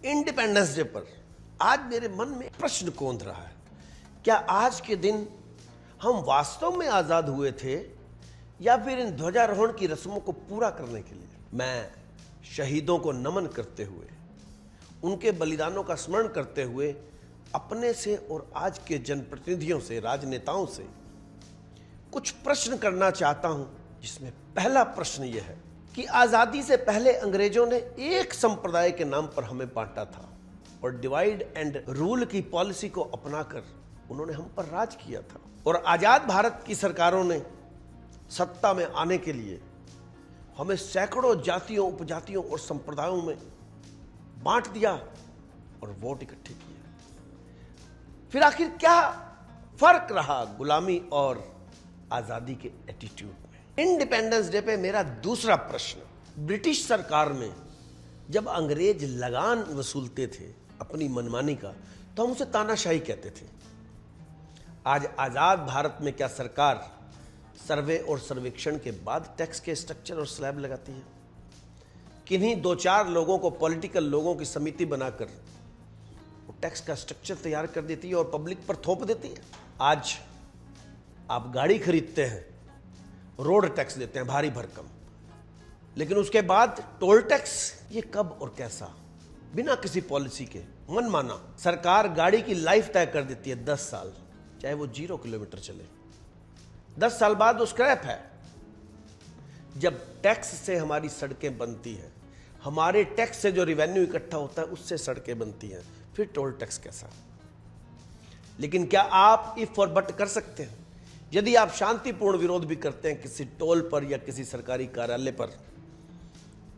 Independence day पर आज मेरे मन में प्रश्न कौंध रहा है, क्या आज के दिन हम वास्तव में आजाद हुए थे या फिर इन ध्वजारोहण की रस्मों को पूरा करने के लिए? मैं शहीदों को नमन करते हुए, उनके बलिदानों का स्मरण करते हुए अपने से और आज के जनप्रतिनिधियों से, राजनेताओं से कुछ प्रश्न करना चाहता हूं, जिसमें पहला प्रश्न यह है कि आजादी से पहले अंग्रेजों ने एक संप्रदाय के नाम पर हमें बांटा था और डिवाइड एंड रूल की पॉलिसी को अपनाकर उन्होंने हम पर राज किया था। और आजाद भारत की सरकारों ने सत्ता में आने के लिए हमें सैकड़ों जातियों, उपजातियों और संप्रदायों में बांट दिया और वोट इकट्ठे किए। फिर आखिर क्या फर्क रहा गुलामी और आजादी के एटीट्यूड में? इंडिपेंडेंस डे पे मेरा दूसरा प्रश्न, ब्रिटिश सरकार में जब अंग्रेज लगान वसूलते थे अपनी मनमानी का, तो हम उसे तानाशाही कहते थे। आज आजाद भारत में क्या सरकार सर्वे और सर्वेक्षण के बाद टैक्स के स्ट्रक्चर और स्लैब लगाती है? किन्हीं दो चार लोगों को, पॉलिटिकल लोगों की समिति बनाकर वो टैक्स का स्ट्रक्चर तैयार कर देती है और पब्लिक पर थोप देती है। आज आप गाड़ी खरीदते हैं, रोड टैक्स देते हैं भारी भरकम, लेकिन उसके बाद टोल टैक्स, ये कब और कैसा? बिना किसी पॉलिसी के मनमाना सरकार गाड़ी की लाइफ तय कर देती है 10 साल, चाहे वो 0 किलोमीटर चले। 10 साल बाद वो स्क्रैप है। जब टैक्स से हमारी सड़कें बनती हैं, हमारे टैक्स से जो रिवेन्यू इकट्ठा होता है उससे सड़कें बनती हैं, फिर टोल टैक्स कैसा? लेकिन क्या आप इफ और बट कर सकते हैं? यदि आप शांतिपूर्ण विरोध भी करते हैं किसी टोल पर या किसी सरकारी कार्यालय पर,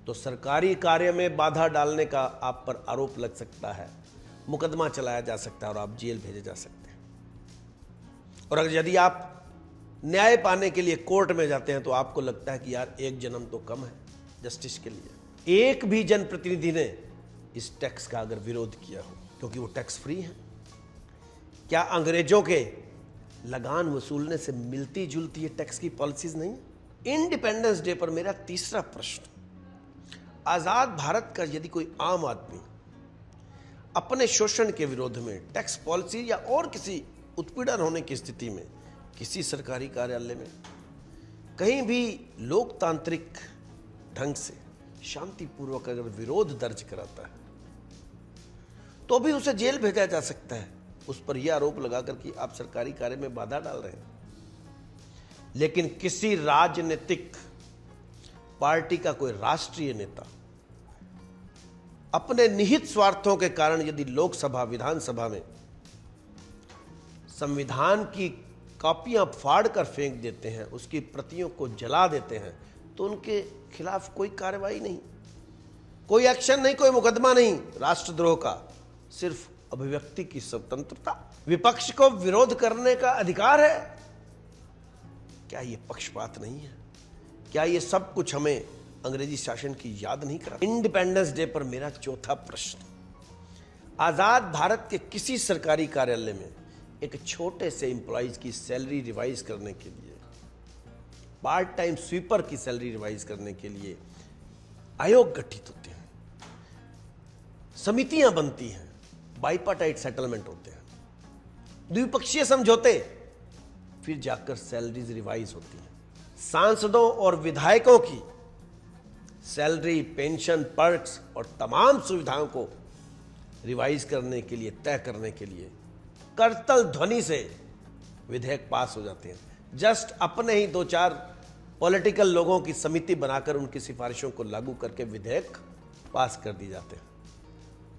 तो सरकारी कार्य में बाधा डालने का आप पर आरोप लग सकता है, मुकदमा चलाया जा सकता है और आप जेल भेजे जा सकते हैं। और अगर यदि आप न्याय पाने के लिए कोर्ट में जाते हैं तो आपको लगता है कि यार एक जन्म तो कम है जस्टिस के लिए। एक भी जनप्रतिनिधि ने इस टैक्स का अगर विरोध किया हो, क्योंकि वो टैक्स फ्री है, क्या अंग्रेजों के लगान वसूलने से मिलती जुलती ये टैक्स की पॉलिसीज नहीं? इंडिपेंडेंस डे पर मेरा तीसरा प्रश्न, आजाद भारत का यदि कोई आम आदमी अपने शोषण के विरोध में, टैक्स पॉलिसी या और किसी उत्पीड़न होने की स्थिति में किसी सरकारी कार्यालय में कहीं भी लोकतांत्रिक ढंग से शांतिपूर्वक अगर विरोध दर्ज कराता है, तो भी उसे जेल भेजा जा सकता है, उस पर यह आरोप लगाकर कि आप सरकारी कार्य में बाधा डाल रहे हैं। लेकिन किसी राजनीतिक पार्टी का कोई राष्ट्रीय नेता अपने निहित स्वार्थों के कारण यदि लोकसभा, विधानसभा में संविधान की कॉपियां फाड़ कर फेंक देते हैं, उसकी प्रतियों को जला देते हैं, तो उनके खिलाफ कोई कार्रवाई नहीं, कोई एक्शन नहीं, कोई मुकदमा नहीं राष्ट्रद्रोह का, सिर्फ अभिव्यक्ति की स्वतंत्रता। विपक्ष को विरोध करने का अधिकार है। क्या ये पक्षपात नहीं है? क्या ये सब कुछ हमें अंग्रेजी शासन की याद नहीं करा? इंडिपेंडेंस डे पर मेरा चौथा प्रश्न, आजाद भारत के किसी सरकारी कार्यालय में एक छोटे से एम्प्लॉइज की सैलरी रिवाइज करने के लिए, पार्ट टाइम स्वीपर की सैलरी रिवाइज करने के लिए आयोग गठित होते हैं, समितियां बनती हैं, बाइपार्टाइट सेटलमेंट होते हैं, द्विपक्षीय समझौते, फिर जाकर सैलरीज रिवाइज होती हैं। सांसदों और विधायकों की सैलरी, पेंशन, पर्क्स और तमाम सुविधाओं को रिवाइज करने के लिए, तय करने के लिए करतल ध्वनि से विधेयक पास हो जाते हैं। जस्ट अपने ही दो चार पॉलिटिकल लोगों की समिति बनाकर उनकी सिफारिशों को लागू करके विधेयक पास कर दिए जाते हैं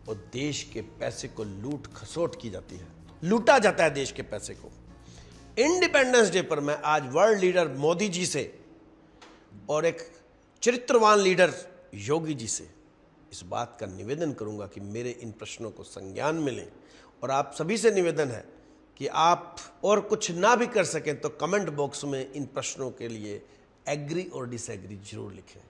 और देश के पैसे को लूट खसोट की जाती है, लूटा जाता है देश के पैसे को। इंडिपेंडेंस डे पर मैं आज वर्ल्ड लीडर मोदी जी से और एक चरित्रवान लीडर योगी जी से इस बात का निवेदन करूंगा कि मेरे इन प्रश्नों को संज्ञान में लें। और आप सभी से निवेदन है कि आप और कुछ ना भी कर सकें तो कमेंट बॉक्स में इन प्रश्नों के लिए एग्री और डिसएग्री जरूर लिखें।